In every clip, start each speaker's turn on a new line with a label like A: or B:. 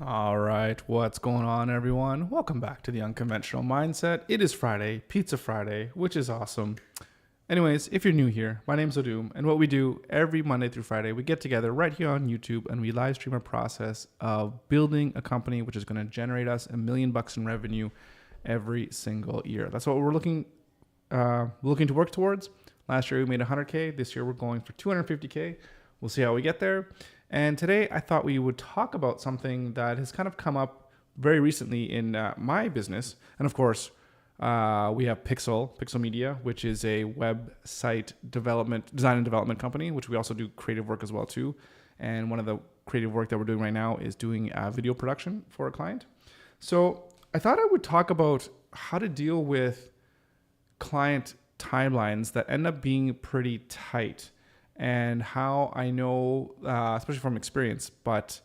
A: All right, what's going on, everyone? Welcome back to the Unconventional Mindset. It is Friday, Pizza Friday, which is awesome. Anyways, if you're new here, my name's Odum, and what we do every Monday through Friday, we get together right here on YouTube and we live stream a process of building a company which is going to generate us $1 million in revenue every single year. That's what we're looking to work towards. Last year we made 100K. This year we're going for 250K. We'll see how we get there. And today I thought we would talk about something that has kind of come up very recently in my business. And of course, we have Pixel Media, which is a website design and development company, which we also do creative work as well too. And one of the creative work that we're doing right now is doing video production for a client. So I thought I would talk about how to deal with client timelines that end up being pretty tight, and how I know, especially from experience, but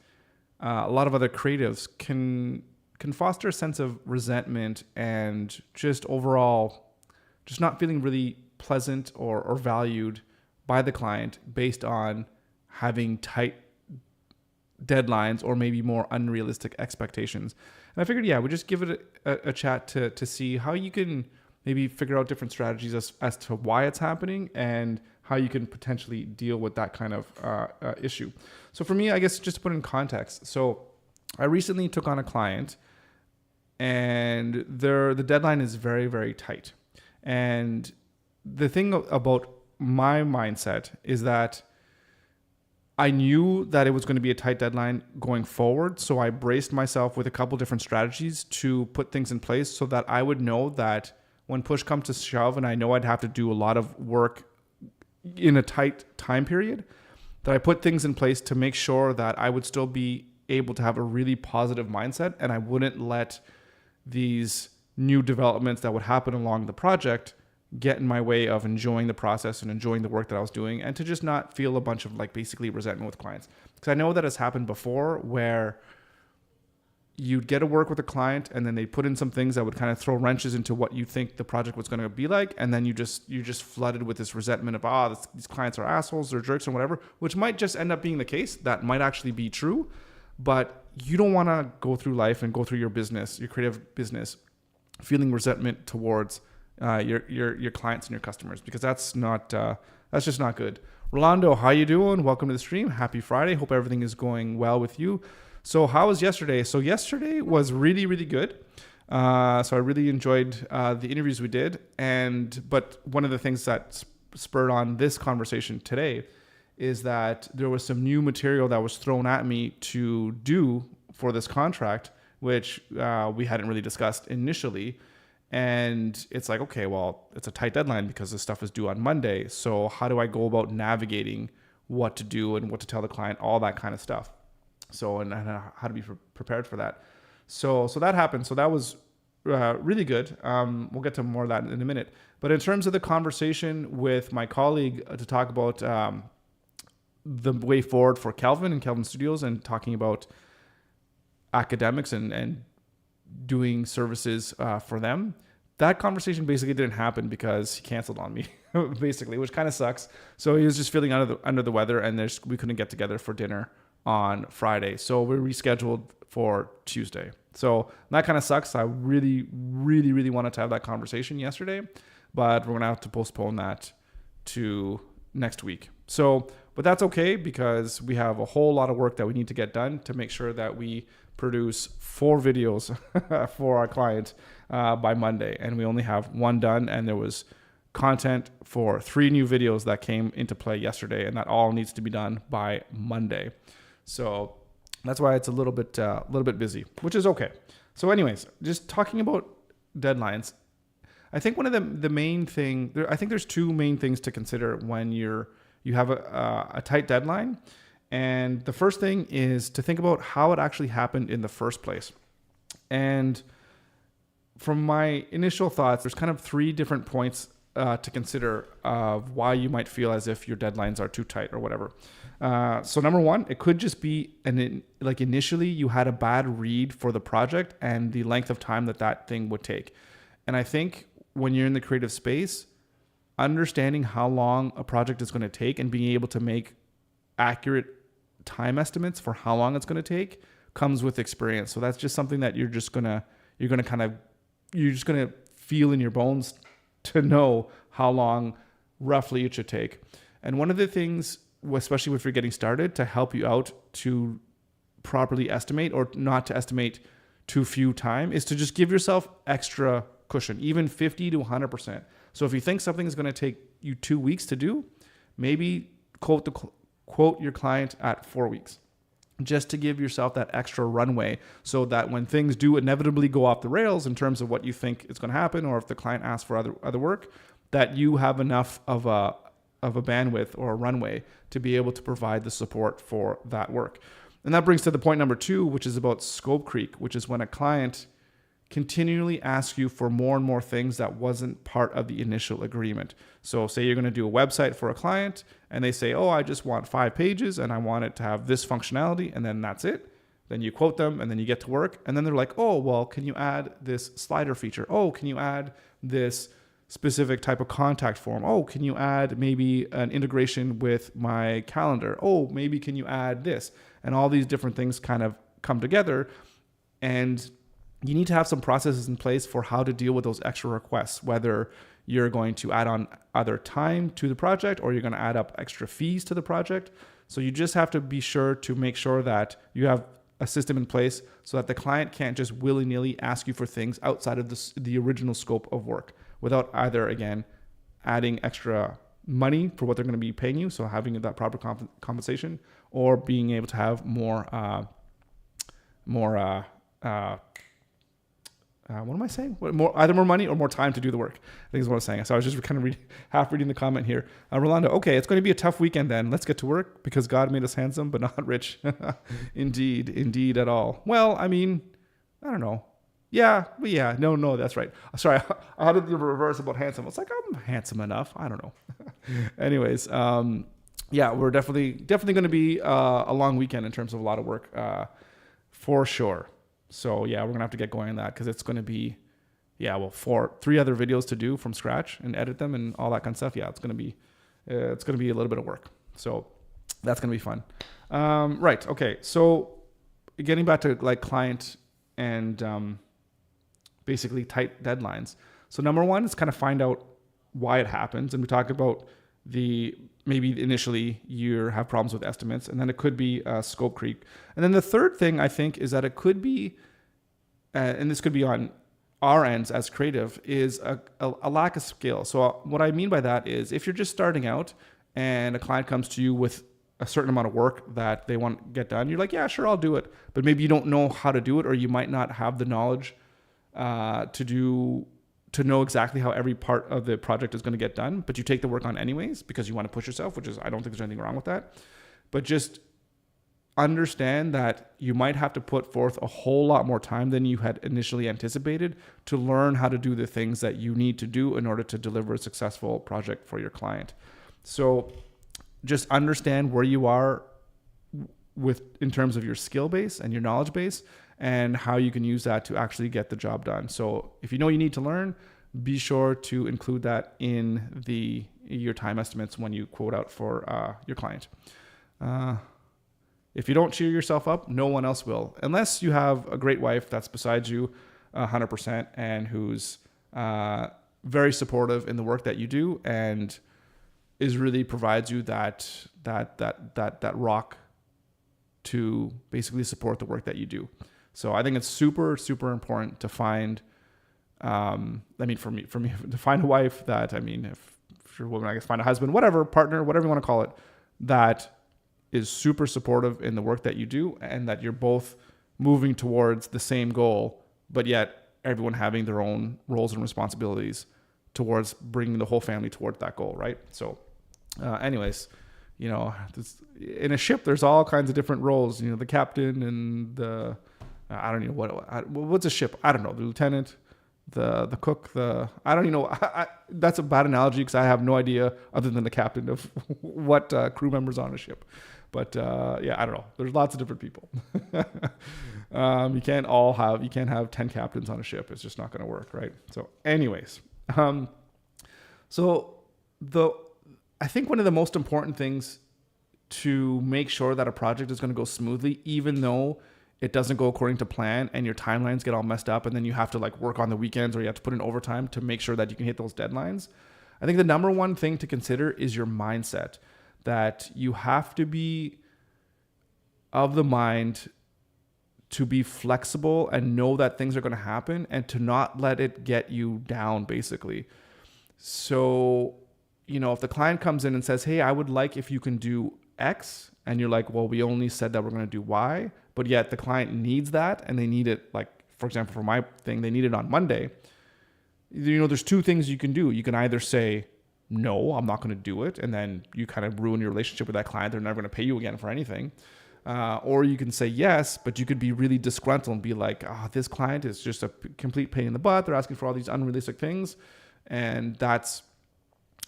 A: a lot of other creatives can foster a sense of resentment and just overall just not feeling really pleasant or valued by the client based on having tight deadlines or maybe more unrealistic expectations. And I figured, we just give it a chat to see how you can maybe figure out different strategies as to why it's happening and how you can potentially deal with that kind of issue. So for me, I guess just to put in context, so I recently took on a client and the deadline is very, very tight. And the thing about my mindset is that I knew that it was going to be a tight deadline going forward. So I braced myself with a couple different strategies to put things in place so that I would know that when push comes to shove and I know I'd have to do a lot of work in a tight time period, that I put things in place to make sure that I would still be able to have a really positive mindset and I wouldn't let these new developments that would happen along the project get in my way of enjoying the process and enjoying the work that I was doing, and to just not feel a bunch of basically resentment with clients. Because I know that has happened before where you'd get to work with a client and then they put in some things that would kind of throw wrenches into what you think the project was going to be like. And then you're just flooded with this resentment of, these clients are assholes, they're jerks or whatever, which might just end up being the case. That might actually be true, but you don't want to go through life and go through your business, your creative business, feeling resentment towards your clients and your customers, because that's just not good. Rolando, how you doing? Welcome to the stream. Happy Friday. Hope everything is going well with you. So how was yesterday? So yesterday was really, really good. So I really enjoyed the interviews we did. But one of the things that spurred on this conversation today is that there was some new material that was thrown at me to do for this contract, which we hadn't really discussed initially. And it's like, okay, well, it's a tight deadline because this stuff is due on Monday. So how do I go about navigating what to do and what to tell the client, all that kind of stuff? So, and how to be prepared for that. So that happened. So that was really good. We'll get to more of that in a minute. But in terms of the conversation with my colleague to talk about the way forward for Kelvin and Kelvin Studios, and talking about academics and doing services for them, that conversation basically didn't happen because he canceled on me, basically, which kind of sucks. So he was just feeling under the weather, and we couldn't get together for dinner on Friday. So we rescheduled for Tuesday. So that kind of sucks. I really, really, really wanted to have that conversation yesterday, but we're going to have to postpone that to next week. So, but that's okay, because we have a whole lot of work that we need to get done to make sure that we produce 4 videos for our client by Monday. And we only have 1 done, and there was content for 3 new videos that came into play yesterday, and that all needs to be done by Monday. So that's why it's a little bit busy, which is okay. So anyways, just talking about deadlines, I think one of the main thing, I think there's 2 main things to consider when you have a tight deadline. And the first thing is to think about how it actually happened in the first place. And from my initial thoughts, there's kind of 3 different points to consider of why you might feel as if your deadlines are too tight or whatever. So number 1, it could just be initially you had a bad read for the project and the length of time that thing would take. And I think when you're in the creative space, understanding how long a project is going to take and being able to make accurate time estimates for how long it's going to take comes with experience. So that's just something that you're just gonna feel in your bones to know how long roughly it should take. And one of the things, especially if you're getting started, to help you out to properly estimate or not to estimate too few time is to just give yourself extra cushion, even 50 to 100%. So if you think something is going to take you 2 weeks to do, maybe quote your client at 4 weeks, just to give yourself that extra runway, so that when things do inevitably go off the rails in terms of what you think is going to happen, or if the client asks for other work, that you have enough of a bandwidth or a runway to be able to provide the support for that work. And that brings to the point number 2, which is about scope creep, which is when a client continually asks you for more and more things that wasn't part of the initial agreement. So say you're going to do a website for a client and they say, oh, I just want 5 pages and I want it to have this functionality, and then that's it. Then you quote them and then you get to work. And then they're like, oh, well, can you add this slider feature? Oh, can you add this specific type of contact form? Oh, can you add maybe an integration with my calendar? Oh, maybe can you add this? And all these different things kind of come together, and you need to have some processes in place for how to deal with those extra requests, whether you're going to add on other time to the project or you're going to add up extra fees to the project. So you just have to be sure to make sure that you have a system in place so that the client can't just willy-nilly ask you for things outside of the original scope of work, without either, again, adding extra money for what they're going to be paying you, so having that proper compensation, or being able to have what am I saying? Either more money or more time to do the work, I think is what I'm saying. So I was just kind of half reading the comment here. Rolando, okay, it's going to be a tough weekend then. Let's get to work because God made us handsome but not rich. Indeed at all. Well, I mean, I don't know. Yeah, no, that's right. Sorry, I had it the reverse about handsome. It's like, I'm handsome enough. I don't know. Anyways, yeah, we're definitely going to be a long weekend in terms of a lot of work, for sure. So yeah, we're going to have to get going on that because it's going to be, 3 other videos to do from scratch and edit them and all that kind of stuff. Yeah, it's going to be a little bit of work. So that's going to be fun. Right. Okay. So getting back to like client and basically tight deadlines. So number 1 is kind of find out why it happens. And we talked about maybe initially you have problems with estimates, and then it could be scope creep. And then the third thing I think is that it could be, and this could be on our ends as creative, is a lack of skill. So what I mean by that is if you're just starting out and a client comes to you with a certain amount of work that they want to get done, you're like, yeah, sure, I'll do it. But maybe you don't know how to do it, or you might not have the knowledge to know exactly how every part of the project is going to get done, but you take the work on anyways because you want to push yourself, which is, I don't think there's anything wrong with that. But just understand that you might have to put forth a whole lot more time than you had initially anticipated to learn how to do the things that you need to do in order to deliver a successful project for your client. So just understand where you are in terms of your skill base and your knowledge base, and how you can use that to actually get the job done. So if you know you need to learn, be sure to include that in your time estimates when you quote out for your client. If you don't cheer yourself up, no one else will, unless you have a great wife that's beside you 100% and who's very supportive in the work that you do and really provides you that rock to basically support the work that you do. So I think it's super, super important to find, for me, to find a wife that, if you're a woman, I guess find a husband, whatever, partner, whatever you want to call it, that is super supportive in the work that you do, and that you're both moving towards the same goal, but yet everyone having their own roles and responsibilities towards bringing the whole family towards that goal, right? So anyways, in a ship, there's all kinds of different roles, the captain and the... I don't know what's a ship. I don't know. The lieutenant, the cook, I don't even know. That's a bad analogy because I have no idea other than the captain of what crew members on a ship. But I don't know. There's lots of different people. You can't have 10 captains on a ship. It's just not going to work, right? So anyways, I think one of the most important things to make sure that a project is going to go smoothly, even though it doesn't go according to plan and your timelines get all messed up, and then you have to like work on the weekends or you have to put in overtime to make sure that you can hit those deadlines. I think the number one thing to consider is your mindset, that you have to be of the mind to be flexible and know that things are going to happen and to not let it get you down, basically. So, if the client comes in and says, hey, I would like if you can do X, and you're like, well, we only said that we're going to do Y, but yet the client needs that and they need it, like, for example, for my thing, they need it on Monday. There's two things you can do. You can either say, no, I'm not going to do it, and then you kind of ruin your relationship with that client. They're never going to pay you again for anything. Or you can say yes, but you could be really disgruntled and be like, this client is just a complete pain in the butt. They're asking for all these unrealistic things. And that's,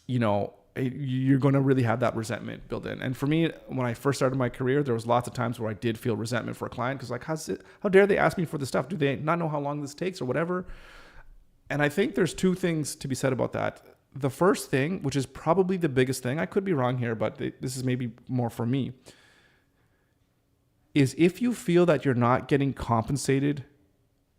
A: you're going to really have that resentment built in. And for me, when I first started my career, there was lots of times where I did feel resentment for a client because like, how dare they ask me for this stuff? Do they not know how long this takes or whatever? And I think there's two things to be said about that. The first thing, which is probably the biggest thing, I could be wrong here, but this is maybe more for me, is if you feel that you're not getting compensated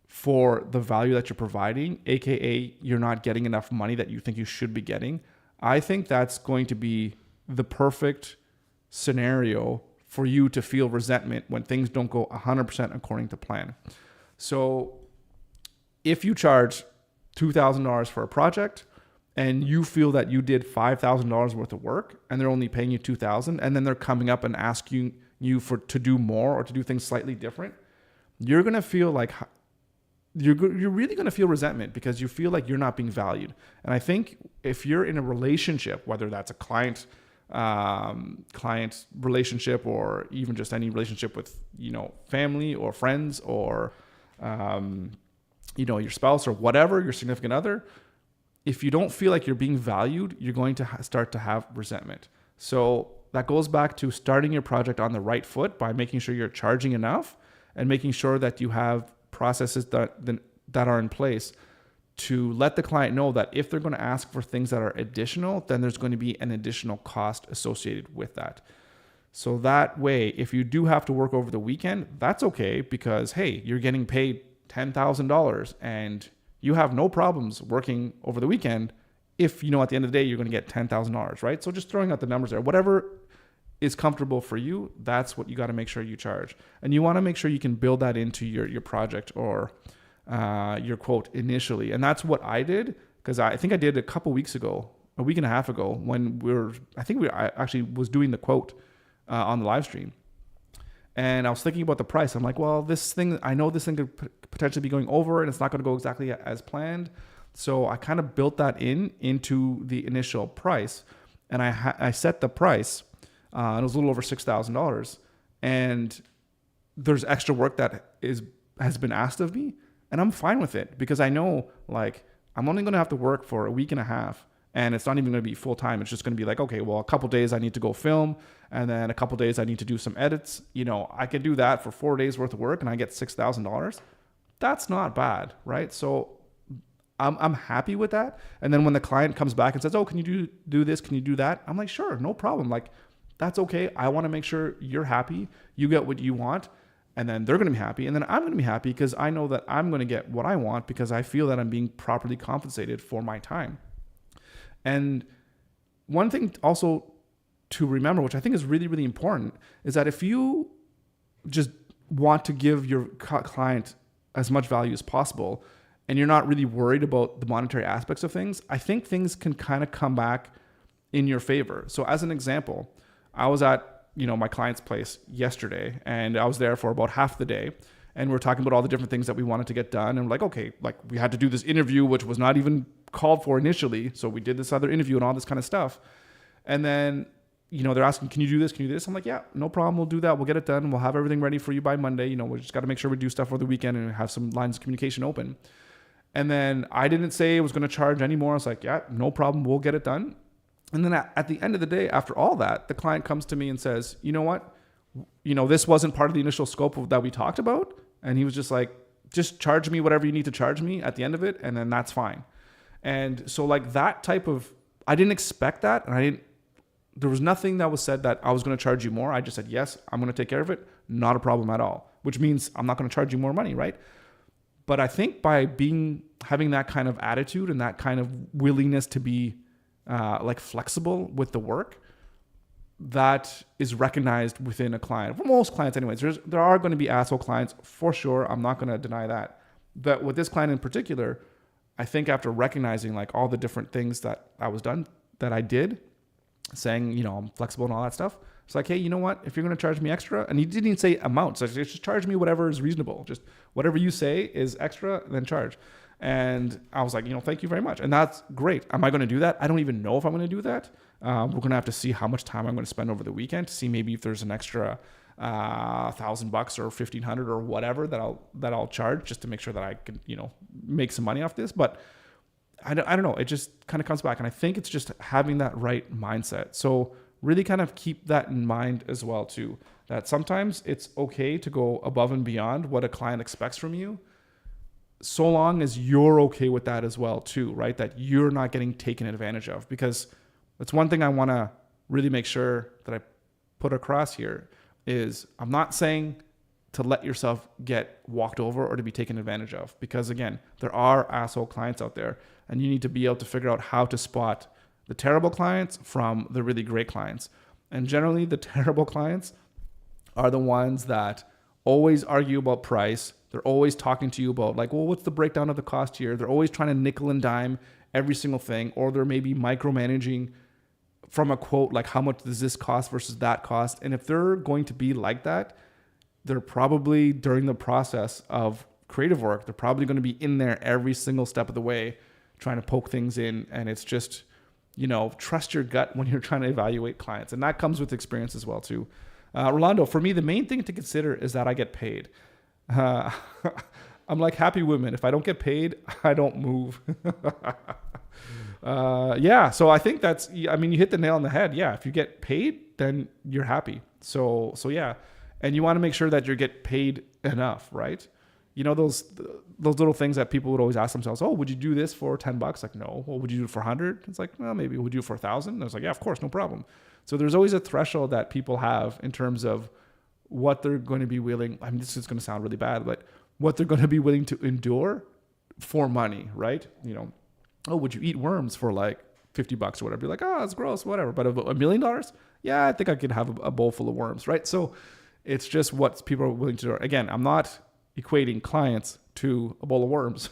A: for the value that you're providing, aka you're not getting enough money that you think you should be getting, I think that's going to be the perfect scenario for you to feel resentment when things don't go 100% according to plan. So if you charge $2,000 for a project and you feel that you did $5,000 worth of work and they're only paying you $2,000, and then they're coming up and asking you to do more or to do things slightly different, you're going to feel like you're really going to feel resentment because you feel like you're not being valued. And I think if you're in a relationship, whether that's a client relationship or even just any relationship with, family or friends or, your spouse or whatever, your significant other, if you don't feel like you're being valued, you're going to start to have resentment. So that goes back to starting your project on the right foot by making sure you're charging enough and making sure that you have processes that are in place to let the client know that if they're going to ask for things that are additional, then there's going to be an additional cost associated with that. So that way, if you do have to work over the weekend, that's okay because, hey, you're getting paid $10,000 and you have no problems working over the weekend if, at the end of the day, you're going to get $10,000, right? So just throwing out the numbers there, whatever is comfortable for you, that's what you got to make sure you charge. And you want to make sure you can build that into your project or your quote initially. And that's what I did, because I think I did a week and a half ago when I actually was doing the quote on the live stream. And I was thinking about the price. I'm like, well, I know this thing could potentially be going over and it's not going to go exactly as planned. So I kind of built that into the initial price, and I set the price. And it was a little over $6,000, and there's extra work that has been asked of me, and I'm fine with it because I know like I'm only going to have to work for a week and a half, and it's not even going to be full time. It's just going to be like, okay, well, a couple days I need to go film, and then a couple days I need to do some edits. I can do that for 4 days worth of work, and I get $6,000. That's not bad, right? So I'm happy with that. And then when the client comes back and says, oh, can you do this? Can you do that? I'm like, sure, no problem. Like, that's okay. I want to make sure you're happy. You get what you want, and then they're going to be happy. And then I'm going to be happy because I know that I'm going to get what I want because I feel that I'm being properly compensated for my time. And one thing also to remember, which I think is really, really important, is that if you just want to give your client as much value as possible, and you're not really worried about the monetary aspects of things, I think things can kind of come back in your favor. So as an example, I was at, my client's place yesterday, and I was there for about half the day, and we're talking about all the different things that we wanted to get done. And we're like, okay, like we had to do this interview, which was not even called for initially. So we did this other interview and all this kind of stuff. And then, they're asking, can you do this? Can you do this? I'm like, yeah, no problem. We'll do that. We'll get it done. We'll have everything ready for you by Monday. We just got to make sure we do stuff for the weekend and have some lines of communication open. And then I didn't say I was going to charge anymore. I was like, yeah, no problem. We'll get it done. And then at the end of the day, after all that, the client comes to me and says, you know what? This wasn't part of the initial scope that we talked about. And he was just like, just charge me whatever you need to charge me at the end of it. And then that's fine. And so like that type of, I didn't expect that. And there was nothing that was said that I was going to charge you more. I just said, yes, I'm going to take care of it. Not a problem at all. which means I'm not going to charge you more money, right? But I think by having that kind of attitude and that kind of willingness to be like flexible with the work, that is recognized within a client. For most clients anyways, there are going to be asshole clients for sure. I'm not going to deny that. But with this client in particular, I think after recognizing like all the different things that I did, saying, you know, I'm flexible and all that stuff. It's like, hey, you know what? If you're going to charge me extra, and he didn't even say amounts, so just charge me whatever is reasonable. Just whatever you say is extra, then charge. And I was like, you know, thank you very much. And that's great. Am I going to do that? I don't even know if I'm going to do that. We're going to have to see how much time I'm going to spend over the weekend to see maybe if there's an extra $1,000 or $1,500 or whatever that I'll charge just to make sure that I can, you know, make some money off this. But I don't know. It just kind of comes back. And I think it's just having that right mindset. So really kind of keep that in mind as well too, that sometimes it's okay to go above and beyond what a client expects from you, so long as you're okay with that as well too, right? That you're not getting taken advantage of. Because that's one thing I want to really make sure that I put across here is I'm not saying to let yourself get walked over or to be taken advantage of, because again, there are asshole clients out there, and you need to be able to figure out how to spot the terrible clients from the really great clients. And generally the terrible clients are the ones that always argue about price. They're always talking to you about like, well, what's the breakdown of the cost here? They're always trying to nickel and dime every single thing, or they're maybe micromanaging from a quote, like how much does this cost versus that cost? And if they're going to be like that, they're probably during the process of creative work, they're probably going to be in there every single step of the way, trying to poke things in. And it's just, you know, trust your gut when you're trying to evaluate clients. And that comes with experience as well too. Rolando, for me, the main thing to consider is that I get paid. I'm like happy women. If I don't get paid, I don't move. Yeah. So I think I mean, you hit the nail on the head. Yeah. If you get paid, then you're happy. So yeah. And you want to make sure that you get paid enough, right? You know, those little things that people would always ask themselves, oh, would you do this for $10? Like, no. Well, would you do it for 100? It's like, well, maybe. Would you do it for 1,000? I was like, yeah, of course, no problem. So there's always a threshold that people have in terms of what they're going to be willing. I mean, this is going to sound really bad, but what they're going to be willing to endure for money, right? You know, oh, would you eat worms for like $50 or whatever? You're like, oh, that's gross, whatever. But $1 million? Yeah, I think I could have a bowl full of worms, right? So it's just what people are willing to do. Again, I'm not equating clients to a bowl of worms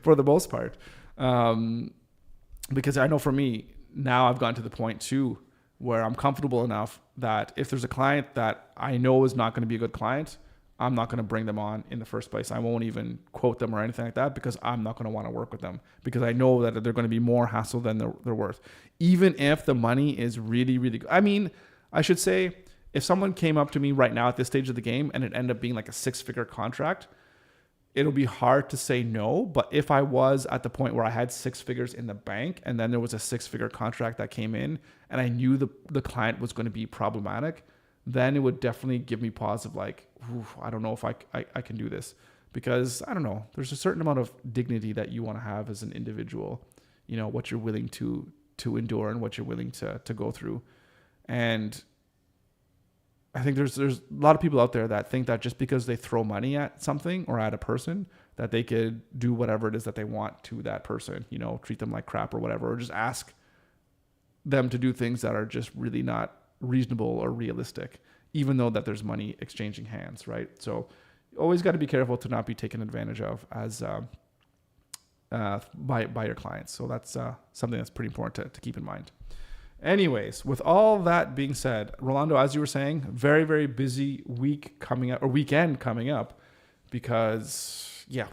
A: for the most part. Because I know for me, now I've gotten to the point too, where I'm comfortable enough that if there's a client that I know is not going to be a good client, I'm not going to bring them on in the first place. I won't even quote them or anything like that, because I'm not going to want to work with them, because I know that they're going to be more hassle than they're worth. Even if the money is really, really good. I mean, I should say, if someone came up to me right now at this stage of the game and it ended up being like a 6-figure contract, it'll be hard to say no. But if I was at the point where I had 6 figures in the bank and then there was a 6-figure contract that came in and I knew the client was going to be problematic, then it would definitely give me pause of like, I don't know if I can do this, because I don't know, there's a certain amount of dignity that you want to have as an individual, you know, what you're willing to endure and what you're willing to go through. And I think there's a lot of people out there that think that just because they throw money at something or at a person, that they could do whatever it is that they want to that person, you know, treat them like crap or whatever, or just ask them to do things that are just really not reasonable or realistic, even though that there's money exchanging hands, right? So you always got to be careful to not be taken advantage of as by your clients. So that's something that's pretty important to keep in mind. Anyways, with all that being said, Rolando, as you were saying, very, very busy week coming up, or weekend coming up, because yeah,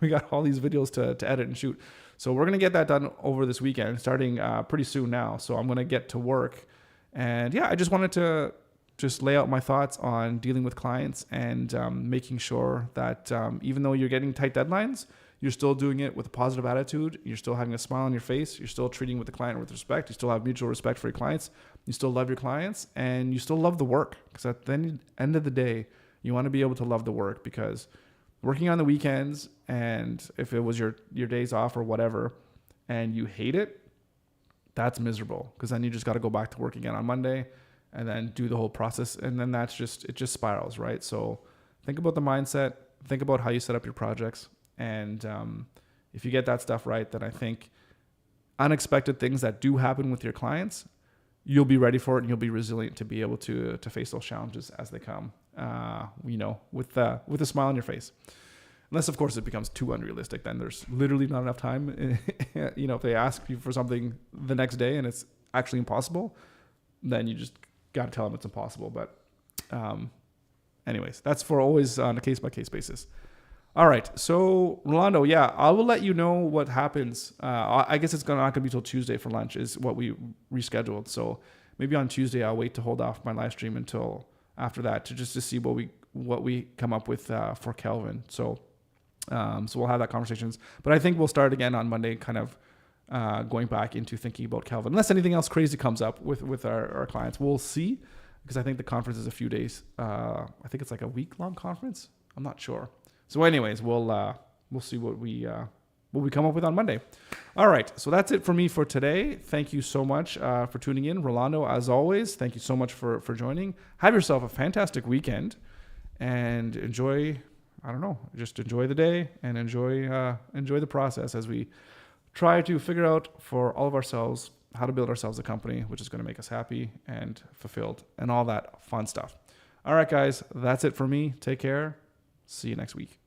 A: we got all these videos to edit and shoot. So we're going to get that done over this weekend, starting pretty soon now. So I'm going to get to work. And yeah, I just wanted to just lay out my thoughts on dealing with clients and making sure that even though you're getting tight deadlines, you're still doing it with a positive attitude. You're still having a smile on your face. You're still treating with the client with respect. You still have mutual respect for your clients. You still love your clients, and you still love the work. Because at the end of the day, you want to be able to love the work, because working on the weekends, and if it was your days off or whatever, and you hate it, that's miserable, because then you just got to go back to work again on Monday and then do the whole process. And then it just spirals, right? So think about the mindset, think about how you set up your projects. And if you get that stuff right, then I think unexpected things that do happen with your clients, you'll be ready for it and you'll be resilient to be able to face those challenges as they come, with a smile on your face. Unless, of course, it becomes too unrealistic, then there's literally not enough time. If they ask you for something the next day and it's actually impossible, then you just got to tell them it's impossible. But anyways, that's for always on a case-by-case basis. All right. So, Rolando, yeah, I will let you know what happens. I guess it's not going to be till Tuesday for lunch is what we rescheduled. So maybe on Tuesday, I'll wait to hold off my live stream until after that to see what we come up with for Kelvin. So we'll have that conversations. But I think we'll start again on Monday, kind of going back into thinking about Kelvin. Unless anything else crazy comes up with our clients. We'll see, because I think the conference is a few days. I think it's like a week-long conference. I'm not sure. So anyways, we'll see what we come up with on Monday. All right. So that's it for me for today. Thank you so much for tuning in. Rolando, as always, thank you so much for joining. Have yourself a fantastic weekend and enjoy the day and enjoy the process as we try to figure out for all of ourselves how to build ourselves a company which is going to make us happy and fulfilled and all that fun stuff. All right, guys, that's it for me. Take care. See you next week.